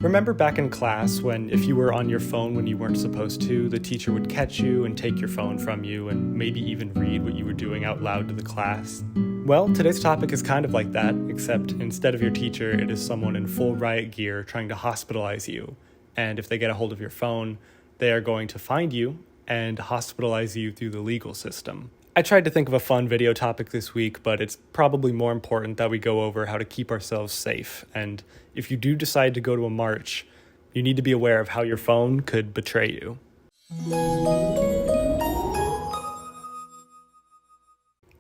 Remember back in class when if you were on your phone when you weren't supposed to, the teacher would catch you and take your phone from you and maybe even read what you were doing out loud to the class? Well, today's topic is kind of like that, except instead of your teacher, it is someone in full riot gear trying to hospitalize you. And if they get a hold of your phone, they are going to find you and hospitalize you through the legal system. I tried to think of a fun video topic this week, but it's probably more important that we go over how to keep ourselves safe. And if you do decide to go to a march, you need to be aware of how your phone could betray you.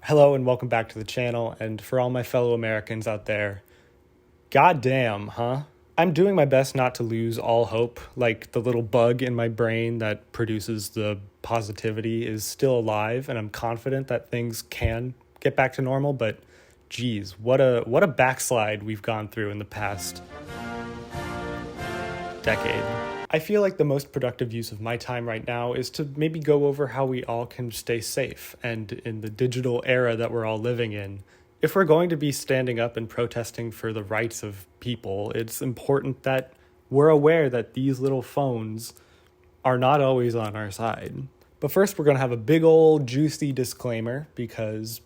Hello and welcome back to the channel, and for all my fellow Americans out there, goddamn, huh? I'm doing my best not to lose all hope, like the little bug in my brain that produces the positivity is still alive, and I'm confident that things can get back to normal, but geez, what a backslide we've gone through in the past decade. I feel like the most productive use of my time right now is to maybe go over how we all can stay safe, and in the digital era that we're all living in, if we're going to be standing up and protesting for the rights of people, it's important that we're aware that these little phones are not always on our side. But first, we're going to have a big old juicy disclaimer, because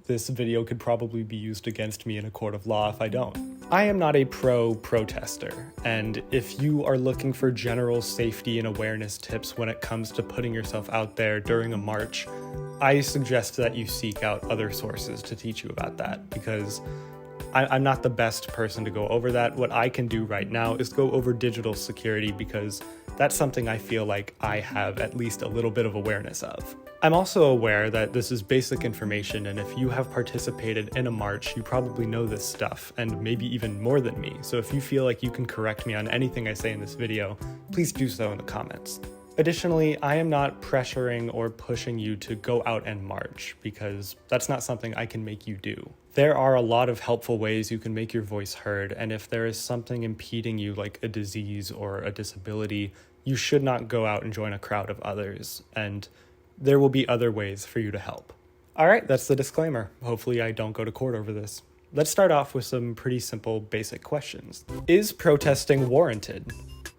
this video could probably be used against me in a court of law if I don't. I am not a pro-protester, and if you are looking for general safety and awareness tips when it comes to putting yourself out there during a march, I suggest that you seek out other sources to teach you about that, because I'm not the best person to go over that. What I can do right now is go over digital security, because that's something I feel like I have at least a little bit of awareness of. I'm also aware that this is basic information, and if you have participated in a march, you probably know this stuff, and maybe even more than me. So if you feel like you can correct me on anything I say in this video, please do so in the comments. Additionally, I am not pressuring or pushing you to go out and march, because that's not something I can make you do. There are a lot of helpful ways you can make your voice heard, and if there is something impeding you like a disease or a disability, you should not go out and join a crowd of others, and there will be other ways for you to help. All right, that's the disclaimer. Hopefully I don't go to court over this. Let's start off with some pretty simple basic questions. Is protesting warranted?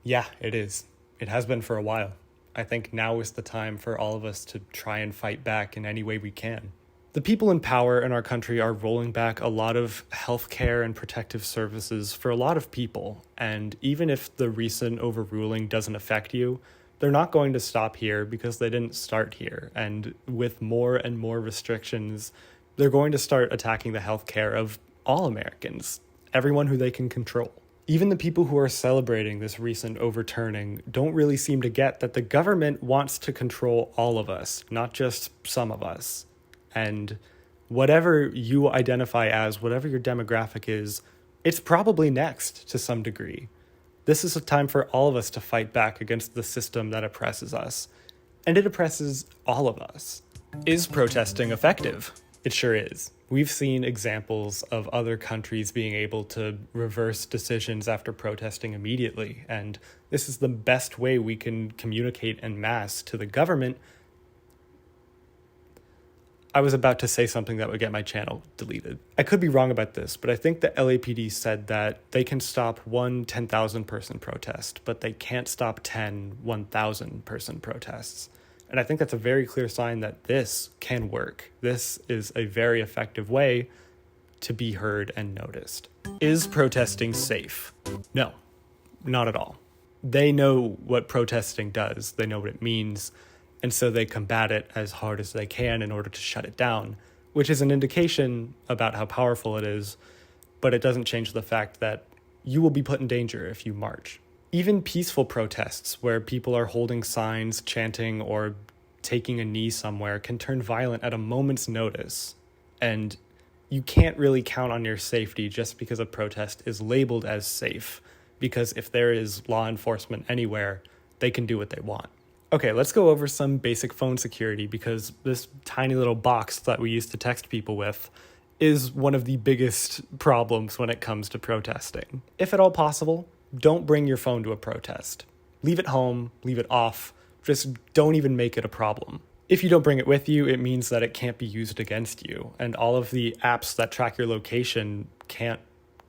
Yeah, it is. It has been for a while. I think now is the time for all of us to try and fight back in any way we can. The people in power in our country are rolling back a lot of healthcare and protective services for a lot of people, and even if the recent overruling doesn't affect you, they're not going to stop here because they didn't start here, and with more and more restrictions, they're going to start attacking the healthcare of all Americans, everyone who they can control. Even the people who are celebrating this recent overturning don't really seem to get that the government wants to control all of us, not just some of us. And whatever you identify as, whatever your demographic is, it's probably next to some degree. This is a time for all of us to fight back against the system that oppresses us. And it oppresses all of us. Is protesting effective? It sure is. We've seen examples of other countries being able to reverse decisions after protesting immediately, and this is the best way we can communicate en masse to the government. I was about to say something that would get my channel deleted. I could be wrong about this, but I think the LAPD said that they can stop one 10,000 person protest, but they can't stop 10 1,000 person protests. And I think that's a very clear sign that this can work. This is a very effective way to be heard and noticed. Is protesting safe? No, not at all. They know what protesting does. They know what it means. And so they combat it as hard as they can in order to shut it down, which is an indication about how powerful it is, but it doesn't change the fact that you will be put in danger if you march. Even peaceful protests where people are holding signs, chanting, or taking a knee somewhere can turn violent at a moment's notice. And you can't really count on your safety just because a protest is labeled as safe, because if there is law enforcement anywhere, they can do what they want. Okay, let's go over some basic phone security, because this tiny little box that we used to text people with is one of the biggest problems when it comes to protesting. If at all possible, don't bring your phone to a protest. Leave it home, leave it off, just don't even make it a problem. If you don't bring it with you, it means that it can't be used against you, and all of the apps that track your location can't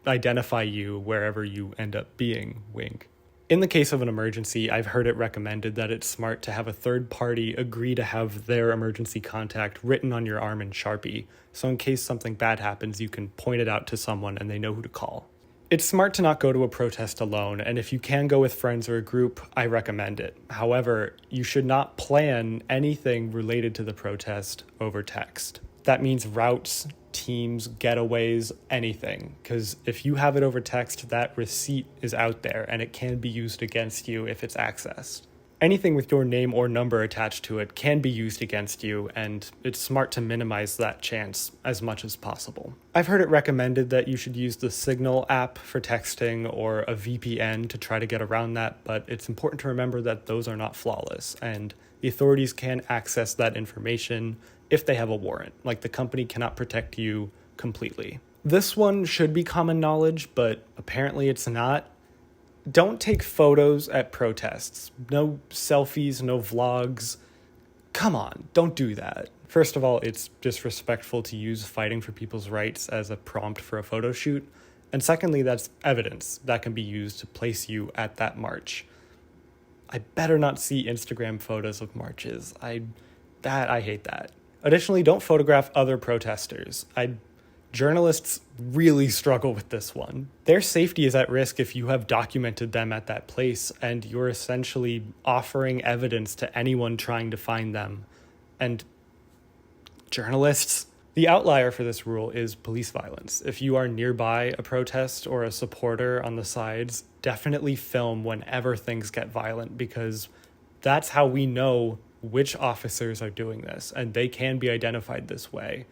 identify you wherever you end up being, wink. In the case of an emergency, I've heard it recommended that it's smart to have a third party agree to have their emergency contact written on your arm in Sharpie, so in case something bad happens, you can point it out to someone and they know who to call. It's smart to not go to a protest alone, and if you can go with friends or a group, I recommend it. However, you should not plan anything related to the protest over text. That means routes, teams, getaways, anything. Because if you have it over text, that receipt is out there and it can be used against you if it's accessed. Anything with your name or number attached to it can be used against you, and it's smart to minimize that chance as much as possible. I've heard it recommended that you should use the Signal app for texting or a VPN to try to get around that, but it's important to remember that those are not flawless, and the authorities can access that information if they have a warrant. Like, the company cannot protect you completely. This one should be common knowledge, but apparently it's not. Don't take photos at protests. No selfies, no vlogs. Come on, don't do that. First of all, it's disrespectful to use fighting for people's rights as a prompt for a photo shoot. And secondly, that's evidence that can be used to place you at that march. I better not see Instagram photos of marches. I hate that. Additionally, don't photograph other protesters. Journalists really struggle with this one. Their safety is at risk if you have documented them at that place, and you're essentially offering evidence to anyone trying to find them. And journalists? The outlier for this rule is police violence. If you are nearby a protest or a supporter on the sides, definitely film whenever things get violent, because that's how we know which officers are doing this, and they can be identified this way.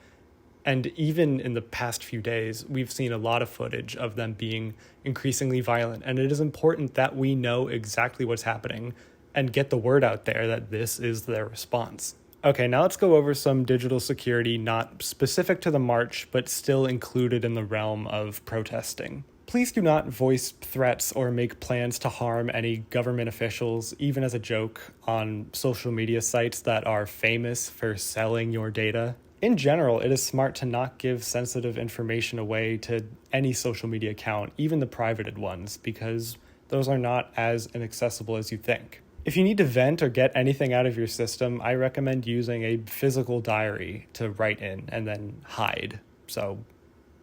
And even in the past few days, we've seen a lot of footage of them being increasingly violent. And it is important that we know exactly what's happening and get the word out there that this is their response. Okay, now let's go over some digital security not specific to the march, but still included in the realm of protesting. Please do not voice threats or make plans to harm any government officials, even as a joke, on social media sites that are famous for selling your data. In general, it is smart to not give sensitive information away to any social media account, even the privated ones, because those are not as inaccessible as you think. If you need to vent or get anything out of your system, I recommend using a physical diary to write in and then hide, so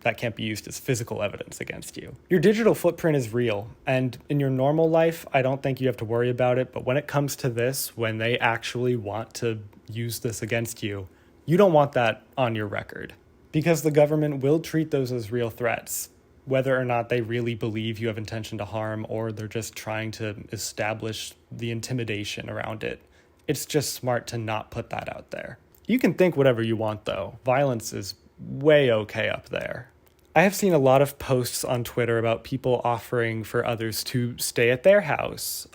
that can't be used as physical evidence against you. Your digital footprint is real, and in your normal life, I don't think you have to worry about it, but when it comes to this, when they actually want to use this against you, you don't want that on your record, because the government will treat those as real threats, whether or not they really believe you have intention to harm or they're just trying to establish the intimidation around it. It's just smart to not put that out there. You can think whatever you want, though. Violence is way okay up there. I have seen a lot of posts on Twitter about people offering for others to stay at their house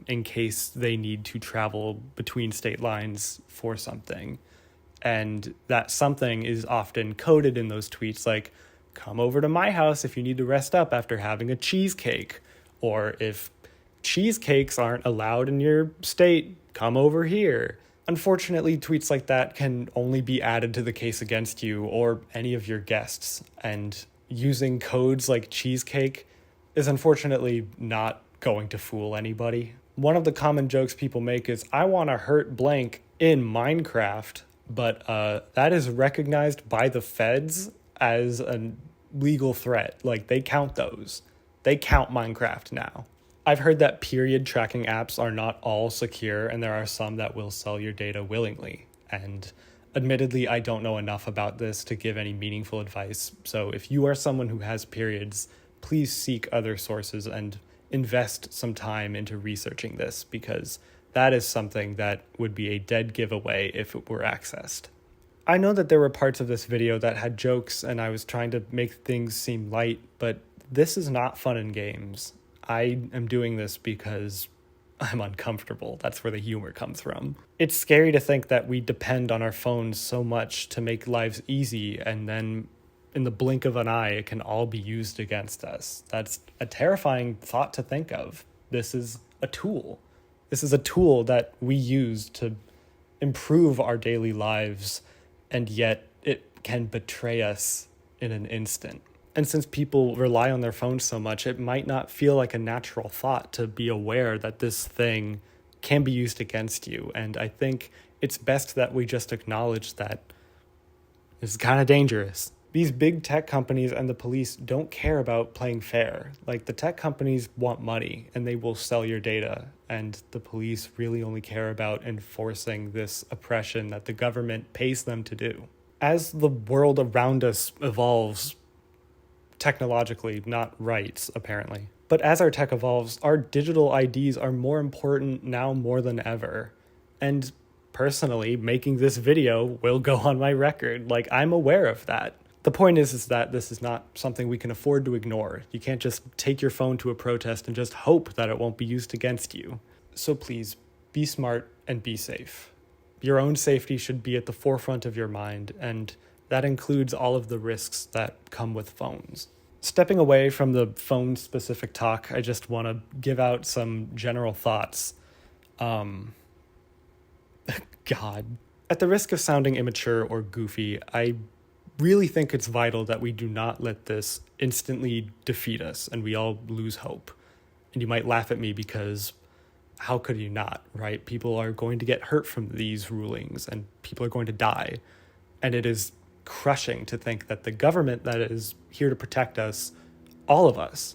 in case they need to travel between state lines for something. And that something is often coded in those tweets like, come over to my house if you need to rest up after having a cheesecake. Or if cheesecakes aren't allowed in your state, come over here. Unfortunately, tweets like that can only be added to the case against you or any of your guests. And using codes like cheesecake is unfortunately not going to fool anybody. One of the common jokes people make is, I want to hurt blank in Minecraft. But that is recognized by the feds as a legal threat. Like, they count those. They count Minecraft now. I've heard that period tracking apps are not all secure, and there are some that will sell your data willingly. And admittedly, I don't know enough about this to give any meaningful advice. So if you are someone who has periods, please seek other sources and invest some time into researching this, because that is something that would be a dead giveaway if it were accessed. I know that there were parts of this video that had jokes and I was trying to make things seem light, but this is not fun and games. I am doing this because I'm uncomfortable. That's where the humor comes from. It's scary to think that we depend on our phones so much to make lives easy, and then in the blink of an eye, it can all be used against us. That's a terrifying thought to think of. This is a tool. This is a tool that we use to improve our daily lives, and yet it can betray us in an instant. And since people rely on their phones so much, it might not feel like a natural thought to be aware that this thing can be used against you. And I think it's best that we just acknowledge that it's kind of dangerous. These big tech companies and the police don't care about playing fair. Like, the tech companies want money and they will sell your data. And the police really only care about enforcing this oppression that the government pays them to do. As the world around us evolves, technologically, not rights, apparently. But as our tech evolves, our digital IDs are more important now more than ever. And personally, making this video will go on my record. Like, I'm aware of that. The point is that this is not something we can afford to ignore. You can't just take your phone to a protest and just hope that it won't be used against you. So please, be smart and be safe. Your own safety should be at the forefront of your mind, and that includes all of the risks that come with phones. Stepping away from the phone-specific talk, I just want to give out some general thoughts. God. At the risk of sounding immature or goofy, I really think it's vital that we do not let this instantly defeat us and we all lose hope. And you might laugh at me because how could you not, right? People are going to get hurt from these rulings and people are going to die. And it is crushing to think that the government that is here to protect us, all of us,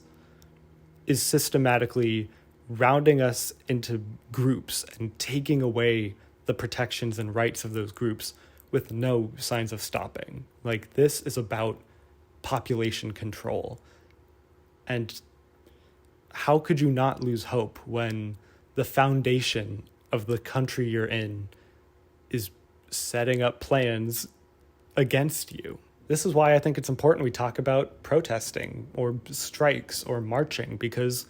is systematically rounding us into groups and taking away the protections and rights of those groups with no signs of stopping. Like, this is about population control. And how could you not lose hope when the foundation of the country you're in is setting up plans against you? This is why I think it's important we talk about protesting or strikes or marching, because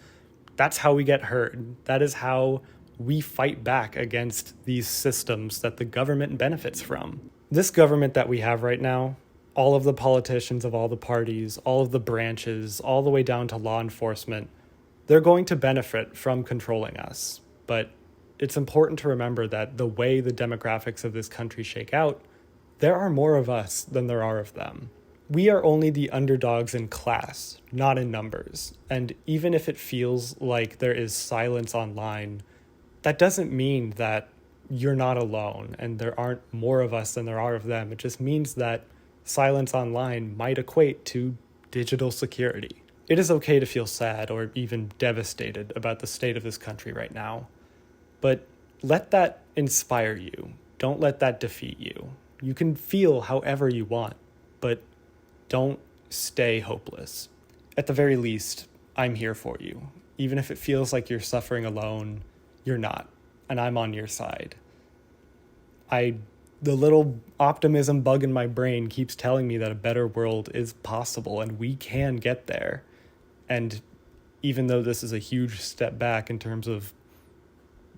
that's how we get heard. That is how we fight back against these systems that the government benefits from. This government that we have right now, all of the politicians of all the parties, all of the branches, all the way down to law enforcement, they're going to benefit from controlling us. But it's important to remember that the way the demographics of this country shake out, there are more of us than there are of them. We are only the underdogs in class, not in numbers. And even if it feels like there is silence online, that doesn't mean that you're not alone and there aren't more of us than there are of them. It just means that silence online might equate to digital security. It is okay to feel sad or even devastated about the state of this country right now, but let that inspire you. Don't let that defeat you. You can feel however you want, but don't stay hopeless. At the very least, I'm here for you. Even if it feels like you're suffering alone, you're not, and I'm on your side. The little optimism bug in my brain keeps telling me that a better world is possible and we can get there. And even though this is a huge step back in terms of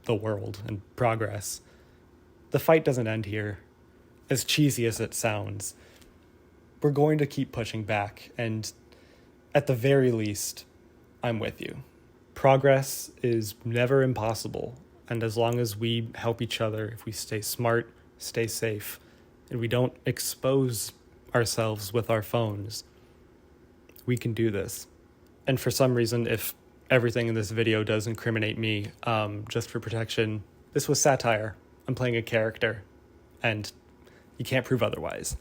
the world and progress, the fight doesn't end here. As cheesy as it sounds, we're going to keep pushing back, and at the very least, I'm with you. Progress is never impossible, and as long as we help each other, if we stay smart, stay safe, and we don't expose ourselves with our phones, we can do this. And for some reason, if everything in this video does incriminate me, just for protection, this was satire. I'm playing a character, and you can't prove otherwise.